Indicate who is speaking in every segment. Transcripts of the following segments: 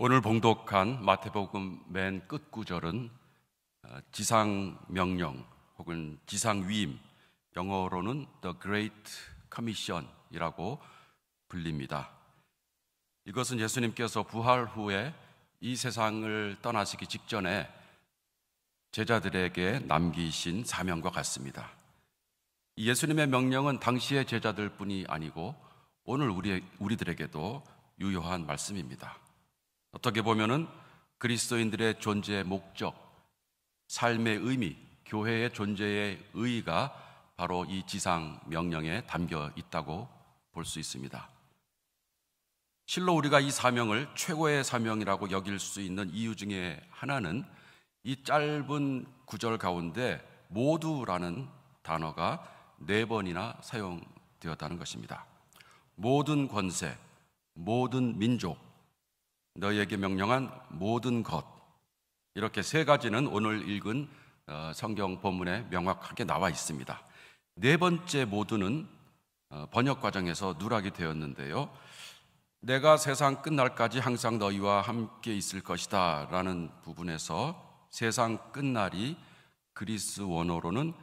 Speaker 1: 오늘 봉독한 마태복음 맨 끝 구절은 지상명령 혹은 지상위임, 영어로는 The Great Commission이라고 불립니다. 이것은 예수님께서 부활 후에 이 세상을 떠나시기 직전에 제자들에게 남기신 사명과 같습니다. 이 예수님의 명령은 당시의 제자들뿐이 아니고 오늘 우리들에게도 유효한 말씀입니다. 어떻게 보면은 그리스도인들의 존재의 목적, 삶의 의미, 교회의 존재의 의의가 바로 이 지상 명령에 담겨 있다고 볼 수 있습니다. 실로 우리가 이 사명을 최고의 사명이라고 여길 수 있는 이유 중에 하나는 이 짧은 구절 가운데 모두라는 단어가 4번이나 사용되었다는 것입니다. 모든 권세, 모든 민족, 너희에게 명령한 모든 것, 이렇게 3가지는 오늘 읽은 성경 본문에 명확하게 나와 있습니다. 4번째 모두는 번역 과정에서 누락이 되었는데요, 내가 세상 끝날까지 항상 너희와 함께 있을 것이다 라는 부분에서 세상 끝날이 그리스 원어로는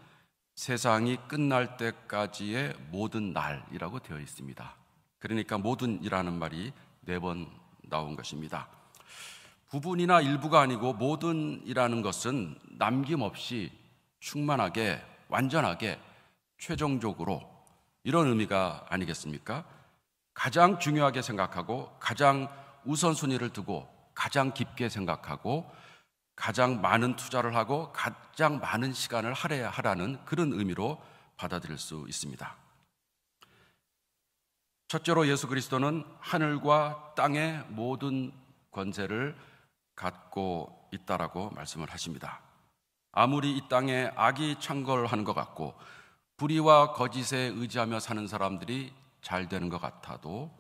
Speaker 1: 세상이 끝날 때까지의 모든 날이라고 되어 있습니다. 그러니까 모든이라는 말이 4번 나온 것입니다. 부분이나 일부가 아니고 모든이라는 것은 남김없이 충만하게, 완전하게, 최종적으로, 이런 의미가 아니겠습니까? 가장 중요하게 생각하고 가장 우선순위를 두고 가장 깊게 생각하고 가장 많은 투자를 하고 가장 많은 시간을 할애해야 하라는 그런 의미로 받아들일 수 있습니다. 첫째로 예수 그리스도는 하늘과 땅의 모든 권세를 갖고 있다라고 말씀을 하십니다. 아무리 이 땅에 악이 창궐하는 것 같고 불의와 거짓에 의지하며 사는 사람들이 잘 되는 것 같아도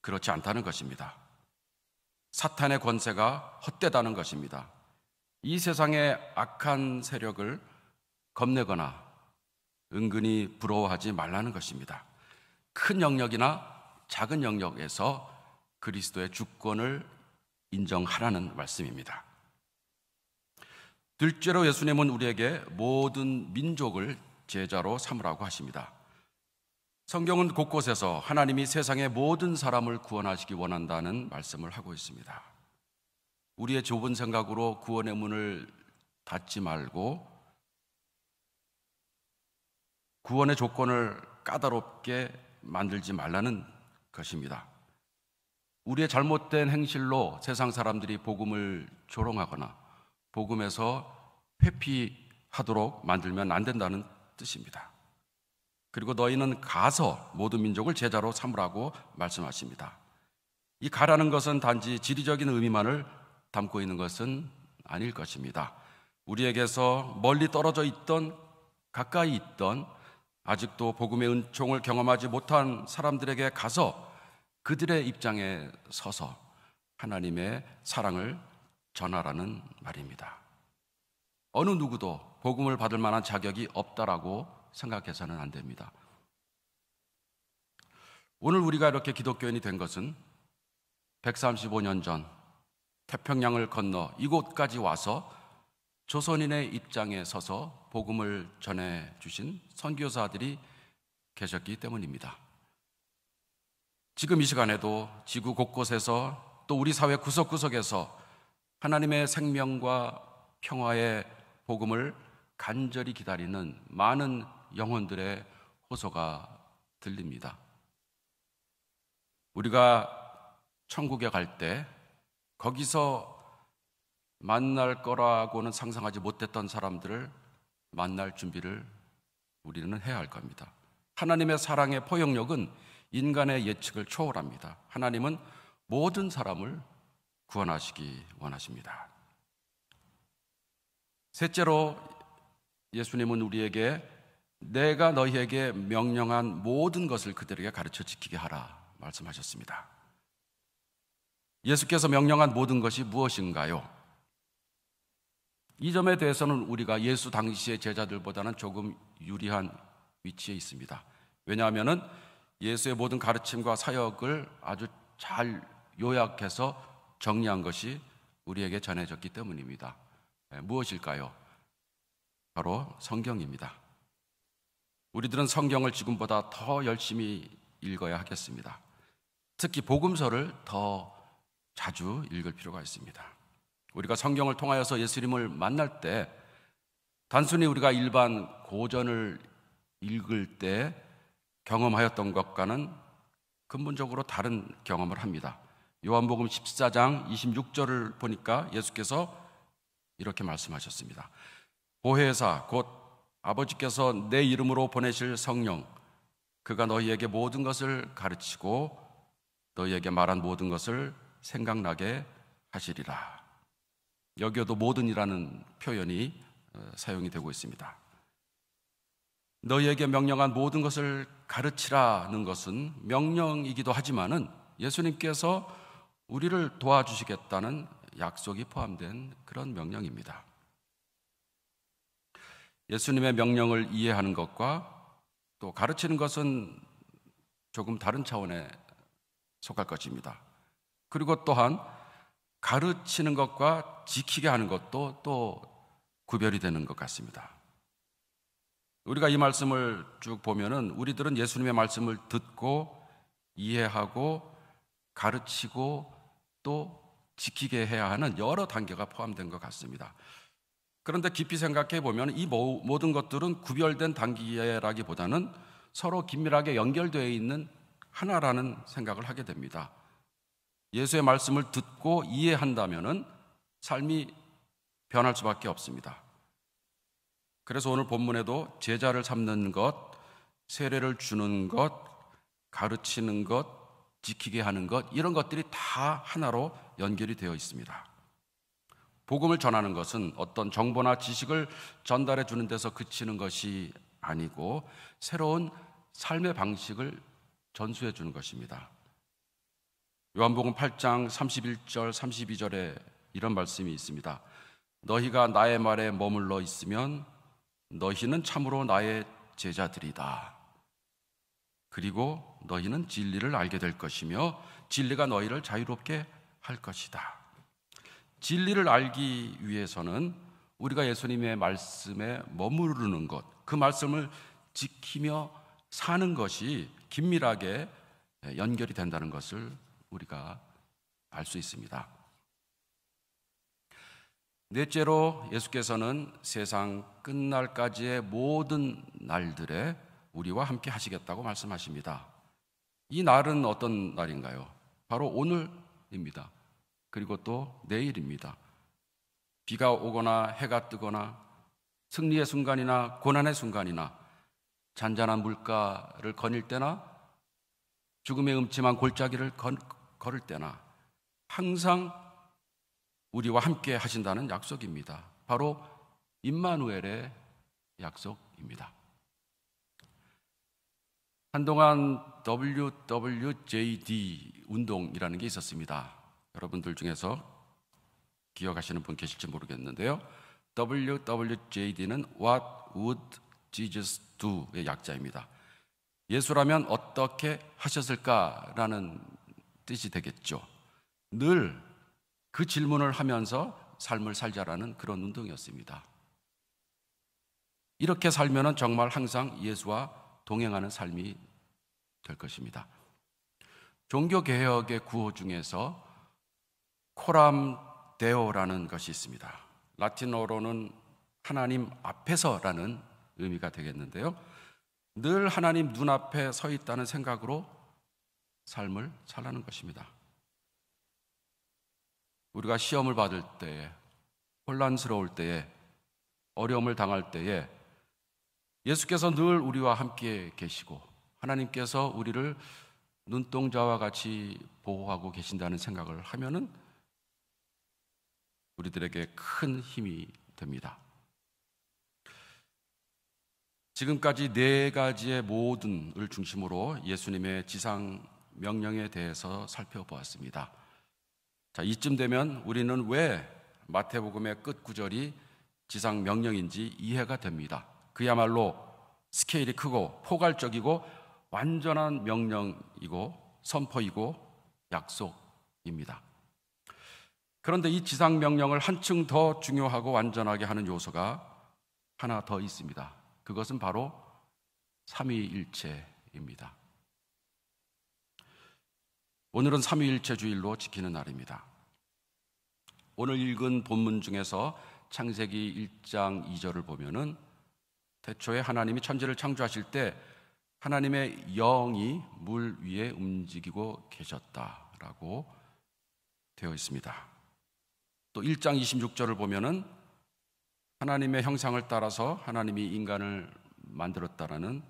Speaker 1: 그렇지 않다는 것입니다. 사탄의 권세가 헛되다는 것입니다. 이 세상의 악한 세력을 겁내거나 은근히 부러워하지 말라는 것입니다. 큰 영역이나 작은 영역에서 그리스도의 주권을 인정하라는 말씀입니다. 둘째로 예수님은 우리에게 모든 민족을 제자로 삼으라고 하십니다. 성경은 곳곳에서 하나님이 세상의 모든 사람을 구원하시기 원한다는 말씀을 하고 있습니다. 우리의 좁은 생각으로 구원의 문을 닫지 말고 구원의 조건을 까다롭게 만들지 말라는 것입니다. 우리의 잘못된 행실로 세상 사람들이 복음을 조롱하거나 복음에서 회피하도록 만들면 안 된다는 뜻입니다. 그리고 너희는 가서 모든 민족을 제자로 삼으라고 말씀하십니다. 이 가라는 것은 단지 지리적인 의미만을 담고 있는 것은 아닐 것입니다. 우리에게서 멀리 떨어져 있던, 가까이 있던, 아직도 복음의 은총을 경험하지 못한 사람들에게 가서 그들의 입장에 서서 하나님의 사랑을 전하라는 말입니다. 어느 누구도 복음을 받을 만한 자격이 없다라고 생각해서는 안 됩니다. 오늘 우리가 이렇게 기독교인이 된 것은 135년 전 태평양을 건너 이곳까지 와서 조선인의 입장에 서서 복음을 전해주신 선교사들이 계셨기 때문입니다. 지금 이 시간에도 지구 곳곳에서 또 우리 사회 구석구석에서 하나님의 생명과 평화의 복음을 간절히 기다리는 많은 영혼들의 호소가 들립니다. 우리가 천국에 갈 때 거기서 만날 거라고는 상상하지 못했던 사람들을 만날 준비를 우리는 해야 할 겁니다. 하나님의 사랑의 포용력은 인간의 예측을 초월합니다. 하나님은 모든 사람을 구원하시기 원하십니다. 셋째로 예수님은 우리에게 내가 너희에게 명령한 모든 것을 그들에게 가르쳐 지키게 하라 말씀하셨습니다. 예수께서 명령한 모든 것이 무엇인가요? 이 점에 대해서는 우리가 예수 당시의 제자들보다는 조금 유리한 위치에 있습니다. 왜냐하면 예수의 모든 가르침과 사역을 아주 잘 요약해서 정리한 것이 우리에게 전해졌기 때문입니다. 무엇일까요? 바로 성경입니다. 우리들은 성경을 지금보다 더 열심히 읽어야 하겠습니다. 특히 복음서를 더 자주 읽을 필요가 있습니다. 우리가 성경을 통하여서 예수님을 만날 때 단순히 우리가 일반 고전을 읽을 때 경험하였던 것과는 근본적으로 다른 경험을 합니다. 요한복음 14장 26절을 보니까 예수께서 이렇게 말씀하셨습니다. 보혜사 곧 아버지께서 내 이름으로 보내실 성령, 그가 너희에게 모든 것을 가르치고 너희에게 말한 모든 것을 생각나게 하시리라. 여기에도 모든이라는 표현이 사용이 되고 있습니다. 너희에게 명령한 모든 것을 가르치라는 것은 명령이기도 하지만은 예수님께서 우리를 도와주시겠다는 약속이 포함된 그런 명령입니다. 예수님의 명령을 이해하는 것과 또 가르치는 것은 조금 다른 차원에 속할 것입니다. 그리고 또한 가르치는 것과 지키게 하는 것도 또 구별이 되는 것 같습니다. 우리가 이 말씀을 쭉 보면은 우리들은 예수님의 말씀을 듣고 이해하고 가르치고 또 지키게 해야 하는 여러 단계가 포함된 것 같습니다. 그런데 깊이 생각해 보면 이 모든 것들은 구별된 단계라기보다는 서로 긴밀하게 연결되어 있는 하나라는 생각을 하게 됩니다. 예수의 말씀을 듣고 이해한다면은 삶이 변할 수밖에 없습니다. 그래서 오늘 본문에도 제자를 삼는 것, 세례를 주는 것, 가르치는 것, 지키게 하는 것, 이런 것들이 다 하나로 연결이 되어 있습니다. 복음을 전하는 것은 어떤 정보나 지식을 전달해 주는 데서 그치는 것이 아니고 새로운 삶의 방식을 전수해 주는 것입니다. 요한복음 8장 31절 32절에 이런 말씀이 있습니다. 너희가 나의 말에 머물러 있으면 너희는 참으로 나의 제자들이다. 그리고 너희는 진리를 알게 될 것이며 진리가 너희를 자유롭게 할 것이다. 진리를 알기 위해서는 우리가 예수님의 말씀에 머무르는 것, 그 말씀을 지키며 사는 것이 긴밀하게 연결이 된다는 것을 우리가 알 수 있습니다. 넷째로 예수께서는 세상 끝날까지의 모든 날들에 우리와 함께 하시겠다고 말씀하십니다. 이 날은 어떤 날인가요? 바로 오늘입니다. 그리고 또 내일입니다. 비가 오거나 해가 뜨거나 승리의 순간이나 고난의 순간이나 잔잔한 물가를 거닐 때나 죽음의 음침한 골짜기를 걸을 때나 항상 우리와 함께 하신다는 약속입니다. 바로 임마누엘의 약속입니다. 한동안 WWJD 운동이라는 게 있었습니다. 여러분들 중에서 기억하시는 분 계실지 모르겠는데요. WWJD는 What would Jesus do의 약자입니다. 예수라면 어떻게 하셨을까라는 뜻이 되겠죠. 늘 그 질문을 하면서 삶을 살자라는 그런 운동이었습니다. 이렇게 살면은 정말 항상 예수와 동행하는 삶이 될 것입니다. 종교개혁의 구호 중에서 코람 데오라는 것이 있습니다. 라틴어로는 하나님 앞에서라는 의미가 되겠는데요. 늘 하나님 눈앞에 서 있다는 생각으로 삶을 살라는 것입니다. 우리가 시험을 받을 때에, 혼란스러울 때에, 어려움을 당할 때에 예수께서 늘 우리와 함께 계시고 하나님께서 우리를 눈동자와 같이 보호하고 계신다는 생각을 하면은 우리들에게 큰 힘이 됩니다. 지금까지 네 가지의 모든을 중심으로 예수님의 지상 명령에 대해서 살펴보았습니다. 자, 이쯤 되면 우리는 왜 마태복음의 끝 구절이 지상 명령인지 이해가 됩니다. 그야말로 스케일이 크고 포괄적이고 완전한 명령이고 선포이고 약속입니다. 그런데 이 지상 명령을 한층 더 중요하고 완전하게 하는 요소가 하나 더 있습니다. 그것은 바로 삼위일체입니다. 오늘은 삼위일체 주일로 지키는 날입니다. 오늘 읽은 본문 중에서 창세기 1장 2절을 보면은 태초에 하나님이 천지를 창조하실 때 하나님의 영이 물 위에 움직이고 계셨다라고 되어 있습니다. 또 1장 26절을 보면은 하나님의 형상을 따라서 하나님이 인간을 만들었다라는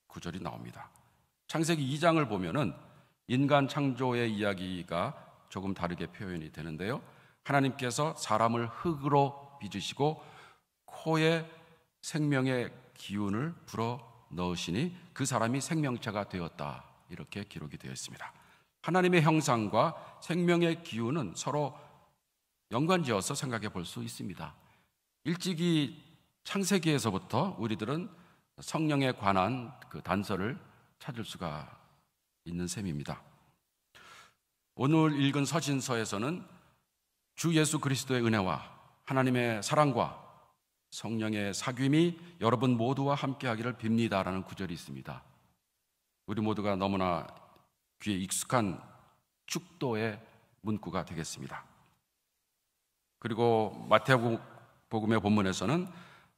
Speaker 1: 구절이 나옵니다. 창세기 2장을 보면은 인간 창조의 이야기가 조금 다르게 표현이 되는데요. 하나님께서 사람을 흙으로 빚으시고 코에 생명의 기운을 불어 넣으시니 그 사람이 생명체가 되었다, 이렇게 기록이 되어 있습니다. 하나님의 형상과 생명의 기운은 서로 연관지어서 생각해 볼 수 있습니다. 일찍이 창세기에서부터 우리들은 성령에 관한 그 단서를 찾을 수가 있는 셈입니다. 오늘 읽은 서신서에서는 주 예수 그리스도의 은혜와 하나님의 사랑과 성령의 사귐이 여러분 모두와 함께하기를 빕니다라는 구절이 있습니다. 우리 모두가 너무나 귀에 익숙한 축도의 문구가 되겠습니다. 그리고 마태복음의 본문에서는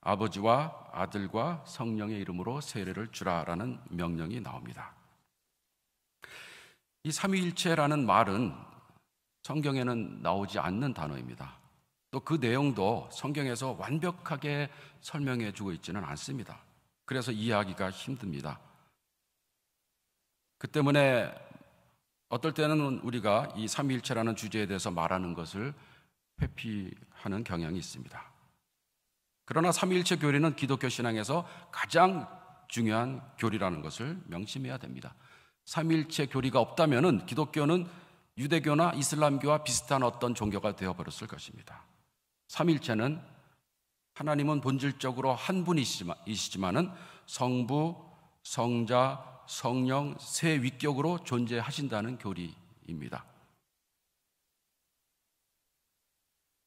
Speaker 1: 아버지와 아들과 성령의 이름으로 세례를 주라라는 명령이 나옵니다. 이 삼위일체라는 말은 성경에는 나오지 않는 단어입니다. 또 그 내용도 성경에서 완벽하게 설명해 주고 있지는 않습니다. 그래서 이해하기가 힘듭니다. 그 때문에 어떨 때는 우리가 이 삼위일체라는 주제에 대해서 말하는 것을 회피하는 경향이 있습니다. 그러나 삼위일체 교리는 기독교 신앙에서 가장 중요한 교리라는 것을 명심해야 됩니다. 삼위일체 교리가 없다면 기독교는 유대교나 이슬람교와 비슷한 어떤 종교가 되어버렸을 것입니다. 삼위일체는 하나님은 본질적으로 한 분이시지만은 성부, 성자, 성령 세 위격으로 존재하신다는 교리입니다.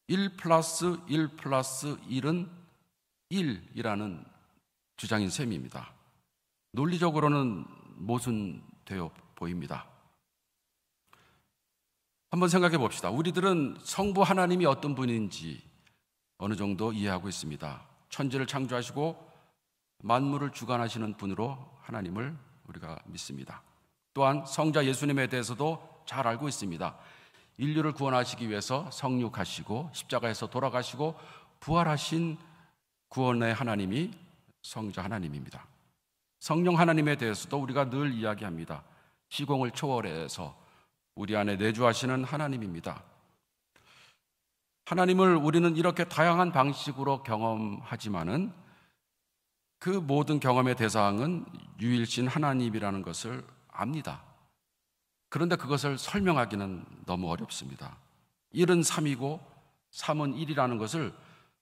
Speaker 1: 1 플러스 1 플러스 1은 1이라는 주장인 셈입니다. 논리적으로는 모순되어 보입니다. 한번 생각해 봅시다. 우리들은 성부 하나님이 어떤 분인지 어느 정도 이해하고 있습니다. 천지를 창조하시고 만물을 주관하시는 분으로 하나님을 우리가 믿습니다. 또한 성자 예수님에 대해서도 잘 알고 있습니다. 인류를 구원하시기 위해서 성육하시고 십자가에서 돌아가시고 부활하신 구원의 하나님이 성자 하나님입니다. 성령 하나님에 대해서도 우리가 늘 이야기합니다. 시공을 초월해서 우리 안에 내주하시는 하나님입니다. 하나님을 우리는 이렇게 다양한 방식으로 경험하지만은 그 모든 경험의 대상은 유일신 하나님이라는 것을 압니다. 그런데 그것을 설명하기는 너무 어렵습니다. 1은 3이고 3은 1이라는 것을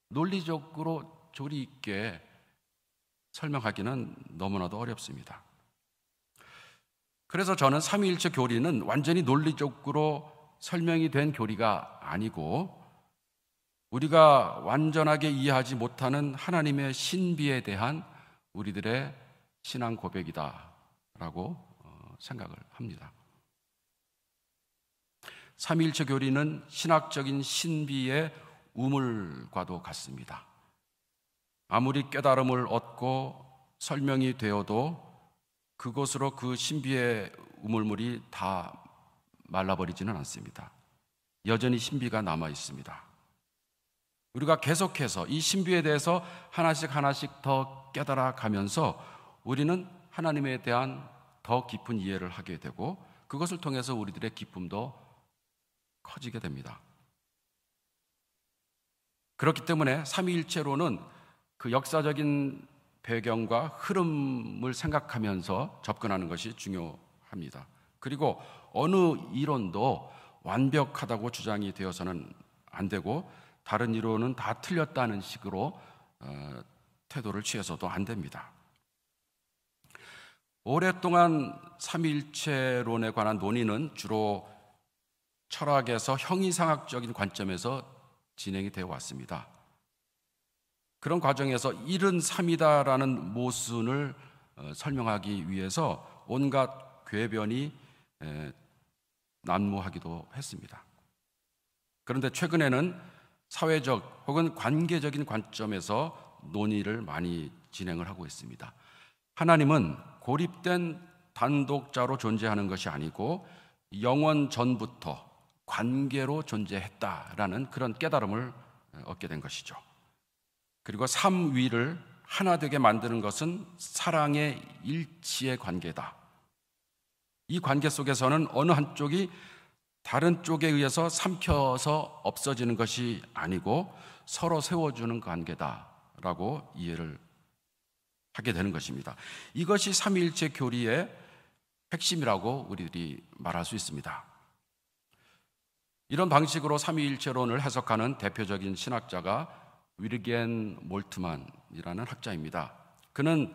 Speaker 1: 논리적으로 조리 있게 설명하기는 너무나도 어렵습니다. 그래서 저는 삼위일체 교리는 완전히 논리적으로 설명이 된 교리가 아니고 우리가 완전하게 이해하지 못하는 하나님의 신비에 대한 우리들의 신앙 고백이다라고 생각을 합니다. 삼위일체 교리는 신학적인 신비의 우물과도 같습니다. 아무리 깨달음을 얻고 설명이 되어도 그것으로 그 신비의 우물물이 다 말라버리지는 않습니다. 여전히 신비가 남아 있습니다. 우리가 계속해서 이 신비에 대해서 하나씩 더 깨달아 가면서 우리는 하나님에 대한 더 깊은 이해를 하게 되고 그것을 통해서 우리들의 기쁨도 커지게 됩니다. 그렇기 때문에 삼위일체로는 그 역사적인 배경과 흐름을 생각하면서 접근하는 것이 중요합니다. 그리고 어느 이론도 완벽하다고 주장이 되어서는 안 되고 다른 이론은 다 틀렸다는 식으로 태도를 취해서도 안 됩니다. 오랫동안 삼위일체론에 관한 논의는 주로 철학에서 형이상학적인 관점에서 진행이 되어 왔습니다. 그런 과정에서 73이다라는 모순을 설명하기 위해서 온갖 궤변이 난무하기도 했습니다. 그런데 최근에는 사회적 혹은 관계적인 관점에서 논의를 많이 진행을 하고 있습니다. 하나님은 고립된 단독자로 존재하는 것이 아니고 영원 전부터 관계로 존재했다라는 그런 깨달음을 얻게 된 것이죠. 그리고 삼위를 하나 되게 만드는 것은 사랑의 일치의 관계다. 이 관계 속에서는 어느 한쪽이 다른 쪽에 의해서 삼켜서 없어지는 것이 아니고 서로 세워주는 관계다라고 이해를 하게 되는 것입니다. 이것이 삼위일체 교리의 핵심이라고 우리들이 말할 수 있습니다. 이런 방식으로 삼위일체론을 해석하는 대표적인 신학자가 위르겐 몰트만이라는 학자입니다. 그는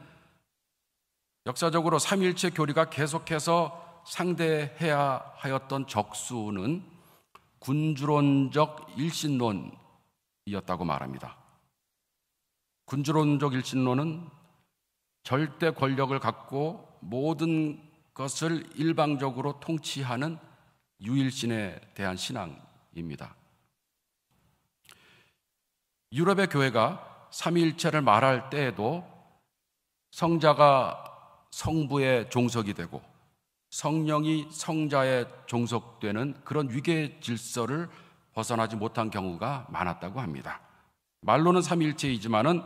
Speaker 1: 역사적으로 삼위일체 교리가 계속해서 상대해야 하였던 적수는 군주론적 일신론이었다고 말합니다. 군주론적 일신론은 절대 권력을 갖고 모든 것을 일방적으로 통치하는 유일신에 대한 신앙입니다. 유럽의 교회가 삼위일체를 말할 때에도 성자가 성부의 종속이 되고 성령이 성자의 종속되는 그런 위계 질서를 벗어나지 못한 경우가 많았다고 합니다. 말로는 삼위일체이지만은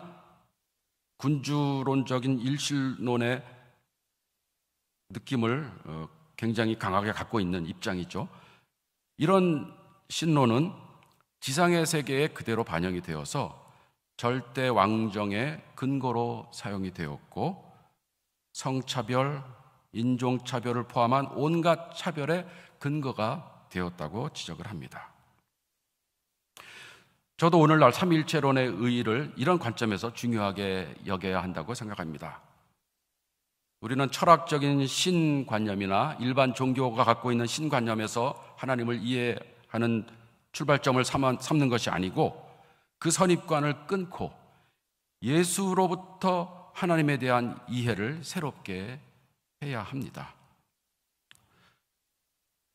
Speaker 1: 군주론적인 일신론의 느낌을 굉장히 강하게 갖고 있는 입장이죠. 이런 신론은 지상의 세계에 그대로 반영이 되어서 절대 왕정의 근거로 사용이 되었고 성차별, 인종차별을 포함한 온갖 차별의 근거가 되었다고 지적을 합니다. 저도 오늘날 삼위일체론의 의의를 이런 관점에서 중요하게 여겨야 한다고 생각합니다. 우리는 철학적인 신관념이나 일반 종교가 갖고 있는 신관념에서 하나님을 이해하는 출발점을 삼는 것이 아니고 그 선입관을 끊고 예수로부터 하나님에 대한 이해를 새롭게 해야 합니다.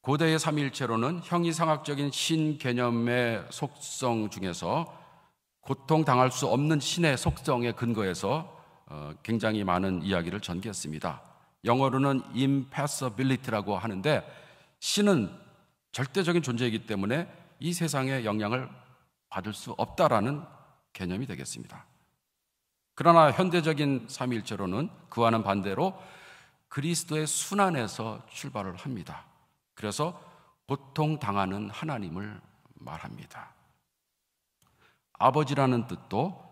Speaker 1: 고대의 삼위일체론은 형이상학적인 신 개념의 속성 중에서 고통당할 수 없는 신의 속성에 근거해서 굉장히 많은 이야기를 전개했습니다. 영어로는 impassibility라고 하는데 신은 절대적인 존재이기 때문에 이 세상에 영향을 받을 수 없다라는 개념이 되겠습니다. 그러나 현대적인 삼위일체론은 그와는 반대로 그리스도의 순환에서 출발을 합니다. 그래서 고통당하는 하나님을 말합니다. 아버지라는 뜻도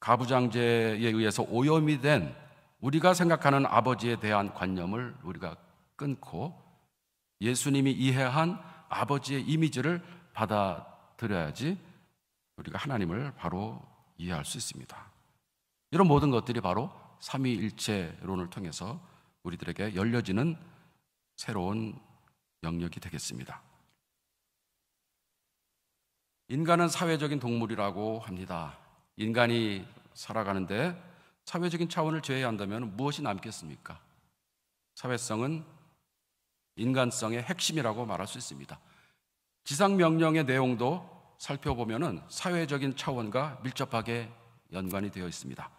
Speaker 1: 가부장제에 의해서 오염이 된 우리가 생각하는 아버지에 대한 관념을 우리가 끊고 예수님이 이해한 아버지의 이미지를 받아들여야지 우리가 하나님을 바로 이해할 수 있습니다. 이런 모든 것들이 바로 삼위일체론을 통해서 우리들에게 열려지는 새로운 영역이 되겠습니다. 인간은 사회적인 동물이라고 합니다. 인간이 살아가는데 사회적인 차원을 제외한다면 무엇이 남겠습니까? 사회성은 인간성의 핵심이라고 말할 수 있습니다. 지상명령의 내용도 살펴보면 사회적인 차원과 밀접하게 연관이 되어 있습니다.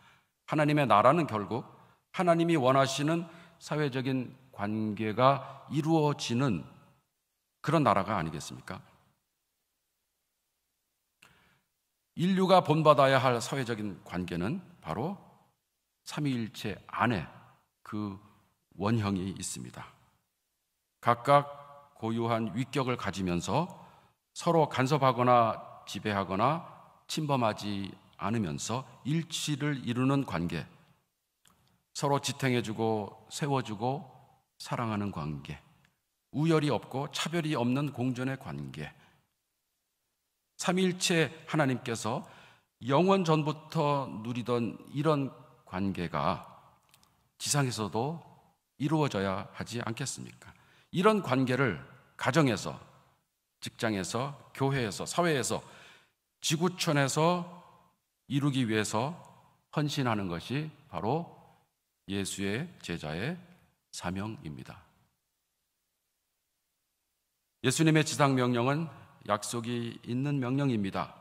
Speaker 1: 하나님의 나라는 결국 하나님이 원하시는 사회적인 관계가 이루어지는 그런 나라가 아니겠습니까? 인류가 본받아야 할 사회적인 관계는 바로 삼위일체 안에 그 원형이 있습니다. 각각 고유한 위격을 가지면서 서로 간섭하거나 지배하거나 침범하지 않으면서 일치를 이루는 관계, 서로 지탱해주고 세워주고 사랑하는 관계, 우열이 없고 차별이 없는 공존의 관계. 삼위일체 하나님께서 영원 전부터 누리던 이런 관계가 지상에서도 이루어져야 하지 않겠습니까? 이런 관계를 가정에서 직장에서, 교회에서, 사회에서, 지구촌에서 이루기 위해서 헌신하는 것이 바로 예수의 제자의 사명입니다. 예수님의 지상 명령은 약속이 있는 명령입니다.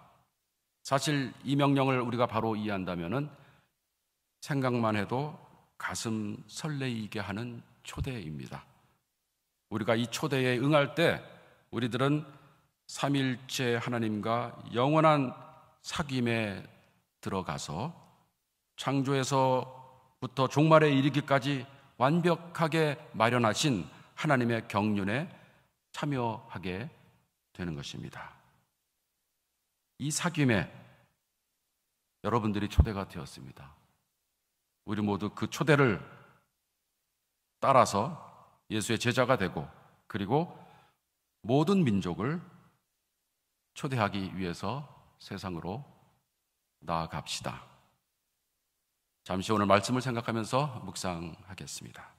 Speaker 1: 사실 이 명령을 우리가 바로 이해한다면 생각만 해도 가슴 설레이게 하는 초대입니다. 우리가 이 초대에 응할 때 우리들은 삼일체 하나님과 영원한 사귐에 들어가서 창조에서부터 종말에 이르기까지 완벽하게 마련하신 하나님의 경륜에 참여하게 되는 것입니다. 이 사귐에 여러분들이 초대가 되었습니다. 우리 모두 그 초대를 따라서 예수의 제자가 되고, 그리고 모든 민족을 초대하기 위해서 세상으로 나아갑시다. 잠시 오늘 말씀을 생각하면서 묵상하겠습니다.